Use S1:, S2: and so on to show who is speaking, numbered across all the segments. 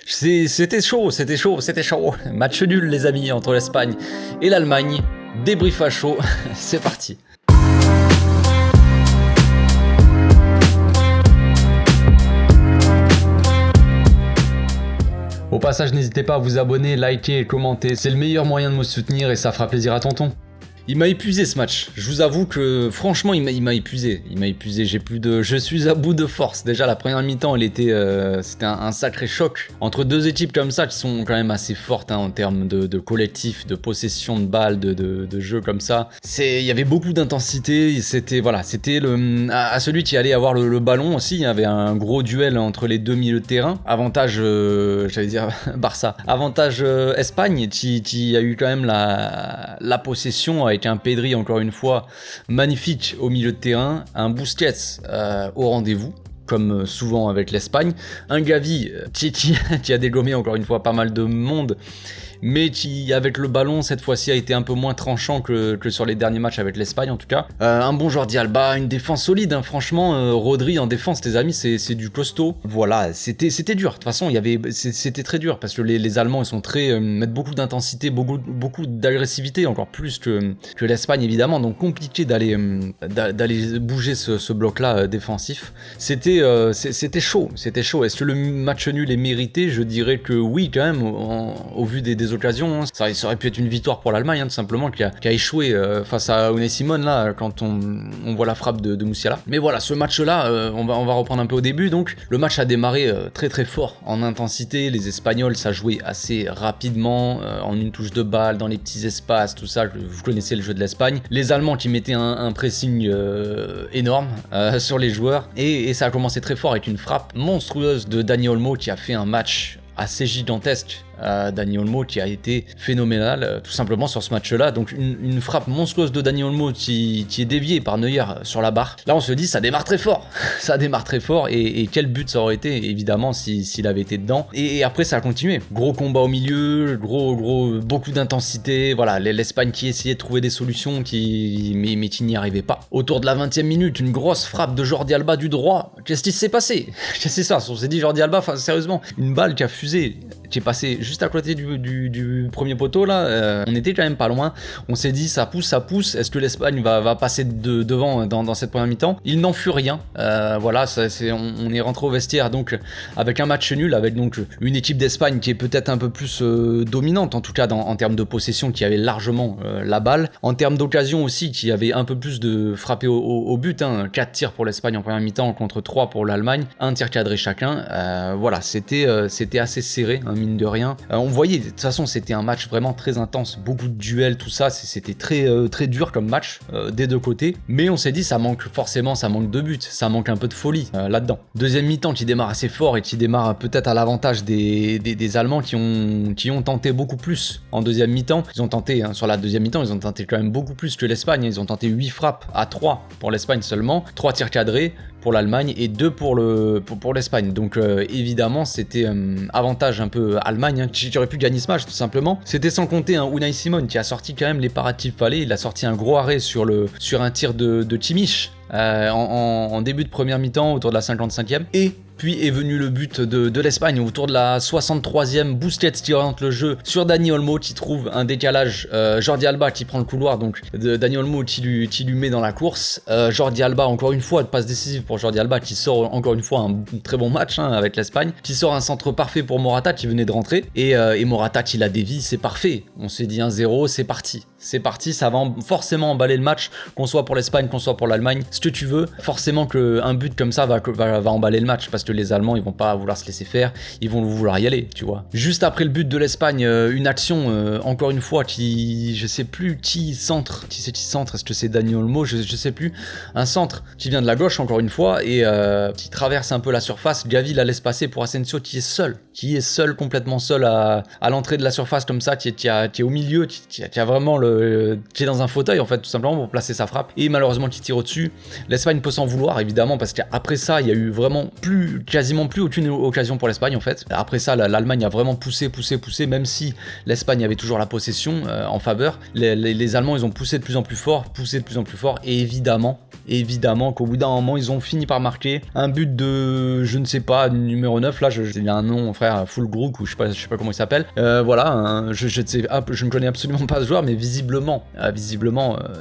S1: C'était chaud. Match nul les amis entre l'Espagne et l'Allemagne. Débrief à chaud, c'est parti. Au passage, n'hésitez pas à vous abonner, liker et commenter. C'est le meilleur moyen de me soutenir et ça fera plaisir à tonton. Il m'a épuisé ce match. Je vous avoue que franchement, il m'a épuisé. Je suis à bout de force. Déjà la première mi-temps, c'était un sacré choc entre deux équipes comme ça qui sont quand même assez fortes en termes de collectif, de possession de balles, de jeu comme ça. Il y avait beaucoup d'intensité. C'était à celui qui allait avoir le ballon aussi. Il y avait un gros duel entre les deux milieux de terrain. Avantage, Barça. Avantage Espagne qui a eu quand même la possession. Avec un Pedri encore une fois magnifique au milieu de terrain, un Busquets au rendez-vous comme souvent avec l'Espagne, un Gavi qui a dégommé encore une fois pas mal de monde, mais qui avec le ballon cette fois-ci a été un peu moins tranchant que sur les derniers matchs avec l'Espagne en tout cas. Un bon Jordi Alba, une défense solide, hein, franchement. Rodri en défense les amis, c'est du costaud. Voilà, c'était dur, de toute façon c'était très dur parce que les Allemands ils sont mettent beaucoup d'intensité, beaucoup d'agressivité, encore plus que l'Espagne évidemment, donc compliqué d'aller bouger ce bloc là défensif. C'était chaud. Est-ce que le match nul est mérité? Je dirais que oui quand même au vu des occasions, hein. Ça aurait pu être une victoire pour l'Allemagne, hein, tout simplement, qui a échoué face à Unai Simon là quand on voit la frappe de Musiala. Mais voilà, ce match-là, on va reprendre un peu au début. Donc le match a démarré très très fort en intensité. Les Espagnols, ça jouait assez rapidement, en une touche de balle, dans les petits espaces, tout ça. Vous connaissez le jeu de l'Espagne. Les Allemands qui mettaient un pressing énorme sur les joueurs, et ça a commencé très fort avec une frappe monstrueuse de Dani Olmo qui a fait un match assez gigantesque. Dani Olmo qui a été phénoménal tout simplement sur ce match-là. Donc une frappe monstrueuse de Dani Olmo qui est déviée par Neuer sur la barre. Là on se dit ça démarre très fort. Et quel but ça aurait été évidemment s'il avait été dedans. Et après ça a continué. Gros combat au milieu, beaucoup d'intensité. Voilà, l'Espagne qui essayait de trouver des solutions mais qui n'y arrivait pas. Autour de la 20e minute, une grosse frappe de Jordi Alba du droit. Qu'est-ce qui s'est passé? Qu'est-ce que c'est ça? On s'est dit Jordi Alba, sérieusement, une balle qui a fusé, qui est passée juste à côté du premier poteau là, on était quand même pas loin. On s'est dit ça pousse, est-ce que l'Espagne va passer devant dans cette première mi-temps? Il n'en fut rien. Voilà, on est rentré au vestiaire donc avec un match nul, avec donc une équipe d'Espagne qui est peut-être un peu plus dominante, en tout cas en termes de possession, qui avait largement la balle, en termes d'occasion aussi, qui avait un peu plus de frappé au but, hein. 4 tirs pour l'Espagne en première mi-temps contre 3 pour l'Allemagne, un tir cadré chacun. Voilà, c'était assez serré, hein, mine de rien. On voyait, de toute façon, c'était un match vraiment très intense, beaucoup de duels, tout ça, c'était très dur comme match des deux côtés, mais on s'est dit ça manque de buts, ça manque un peu de folie là-dedans. Deuxième mi-temps qui démarre assez fort et qui démarre peut-être à l'avantage des Allemands qui ont tenté beaucoup plus en deuxième mi-temps. Ils ont tenté, hein, sur la deuxième mi-temps, ils ont tenté quand même beaucoup plus que l'Espagne. Ils ont tenté 8 frappes à 3 pour l'Espagne seulement, 3 tirs cadrés pour l'Allemagne et 2 pour l'Espagne. Donc évidemment c'était avantage un peu Allemagne, hein, qui aurait pu gagner ce match tout simplement. C'était sans compter un Unai Simon qui a sorti quand même les parades qu'il fallait. Il a sorti un gros arrêt sur un tir de Kimmich en début de première mi-temps autour de la 55e, et puis est venu le but de l'Espagne autour de la 63e. Busquets qui oriente le jeu sur Dani Olmo qui trouve un décalage. Jordi Alba qui prend le couloir, donc Dani Olmo qui lui met dans la course. Jordi Alba, encore une fois, de passe décisive pour Jordi Alba qui sort encore une fois un très bon match, hein, avec l'Espagne, qui sort un centre parfait pour Morata qui venait de rentrer, et Morata qui la dévie, c'est parfait. On s'est dit 1-0, c'est parti, ça va forcément emballer le match, qu'on soit pour l'Espagne, qu'on soit pour l'Allemagne, ce que tu veux. Forcément qu'un but comme ça va emballer le match, parce que les Allemands ils vont pas vouloir se laisser faire, ils vont vouloir y aller, tu vois. Juste après le but de l'Espagne, une action encore une fois je sais plus qui centre, est-ce que c'est Dani Olmo, je sais plus, un centre qui vient de la gauche encore une fois et qui traverse un peu la surface. Gavi la laisse passer pour Asensio qui est seul, complètement seul à l'entrée de la surface comme ça, qui est au milieu, qui a vraiment qui est dans un fauteuil en fait tout simplement pour placer sa frappe et malheureusement qui tire au-dessus. L'Espagne peut s'en vouloir évidemment parce qu'après ça il y a eu vraiment quasiment plus aucune occasion pour l'Espagne en fait. Après ça l'Allemagne a vraiment poussé même si l'Espagne avait toujours la possession en faveur. Les Allemands ils ont poussé de plus en plus fort et évidemment qu'au bout d'un moment ils ont fini par marquer un but de je ne sais pas numéro 9 là il y a un nom frère Fulkrug ou je sais pas comment il s'appelle voilà je ne connais absolument pas ce joueur mais visiblement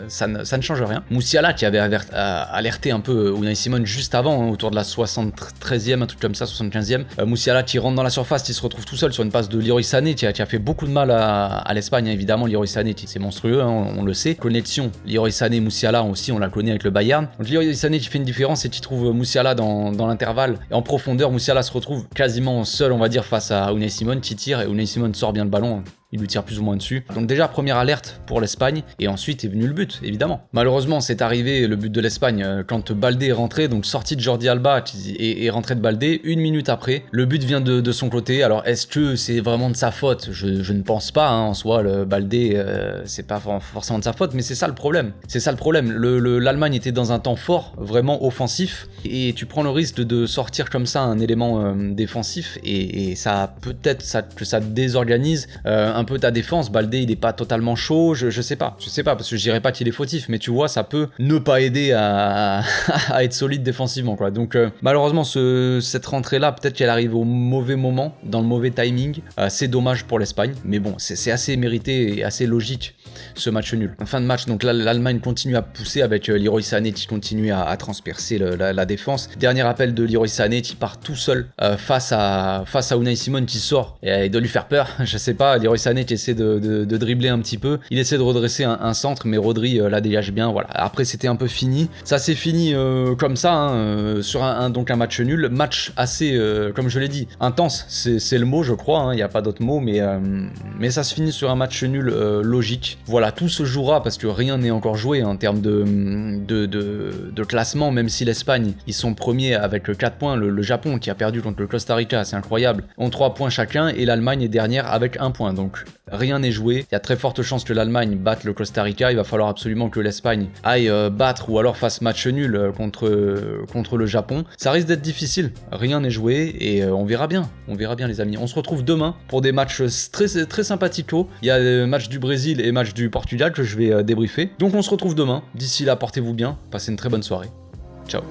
S1: ça ne change rien. Musiala qui avait alerté un peu Unai Simon juste avant autour de la 73e un truc comme ça 75e Musiala qui rentre dans la surface qui se retrouve tout seul sur une passe de Leroy Sané qui a fait beaucoup de mal à l'Espagne évidemment. Leroy Sané c'est monstrueux on le sait. Connexion Leroy Sané Musiala aussi on la connaît avec le Bayern. Donc Leroy Sané qui fait une différence et qui trouve Musiala dans l'intervalle et en profondeur. Musiala se retrouve quasiment seul on va dire face à Unai Simon qui tire et Unai Simon sort bien le ballon. Il lui tire plus ou moins dessus. Donc déjà première alerte pour l'Espagne et ensuite est venu le but évidemment. Malheureusement c'est arrivé le but de l'Espagne quand Baldé est rentré, donc sortie de Jordi Alba et rentrée de Baldé. Une minute après le but vient de son côté. Alors est-ce que c'est vraiment de sa faute? Je ne pense pas en soi. Le Baldé c'est pas forcément de sa faute mais c'est ça le problème. L'Allemagne était dans un temps fort vraiment offensif et tu prends le risque de sortir comme ça un élément défensif et ça peut-être que ça désorganise un peu ta défense. Baldé il est pas totalement chaud, je sais pas parce que je dirais pas qu'il est fautif mais tu vois ça peut ne pas aider à être solide défensivement quoi. Donc malheureusement cette rentrée là peut-être qu'elle arrive au mauvais moment, dans le mauvais timing, c'est dommage pour l'Espagne mais bon c'est assez mérité et assez logique ce match nul. En fin de match donc là l'Allemagne continue à pousser avec Leroy Sané qui continue à transpercer la défense. Dernier appel de Leroy Sané qui part tout seul face à Unai Simon qui sort et doit lui faire peur. Je sais pas, Leroy Sané qui essaie de dribbler un petit peu, il essaie de redresser un centre mais Rodri la dégage bien. Voilà, après c'était un peu fini, ça s'est fini comme ça sur un match nul, match assez comme je l'ai dit intense, c'est le mot je crois, il n'y a pas d'autre mot mais ça se finit sur un match nul logique. Voilà, tout se jouera parce que rien n'est encore joué en termes de classement, même si l'Espagne ils sont premiers avec 4 points, le Japon qui a perdu contre le Costa Rica, c'est incroyable, ont 3 points chacun et l'Allemagne est dernière avec 1 point. Donc rien n'est joué, il y a très forte chance que l'Allemagne batte le Costa Rica, il va falloir absolument que l'Espagne aille battre ou alors fasse match nul contre le Japon. Ça risque d'être difficile, rien n'est joué et on verra bien les amis. On se retrouve demain pour des matchs très, très sympathiques. Il y a le match du Brésil et match du Portugal que je vais débriefer. Donc on se retrouve demain, d'ici là portez-vous bien, passez une très bonne soirée. Ciao.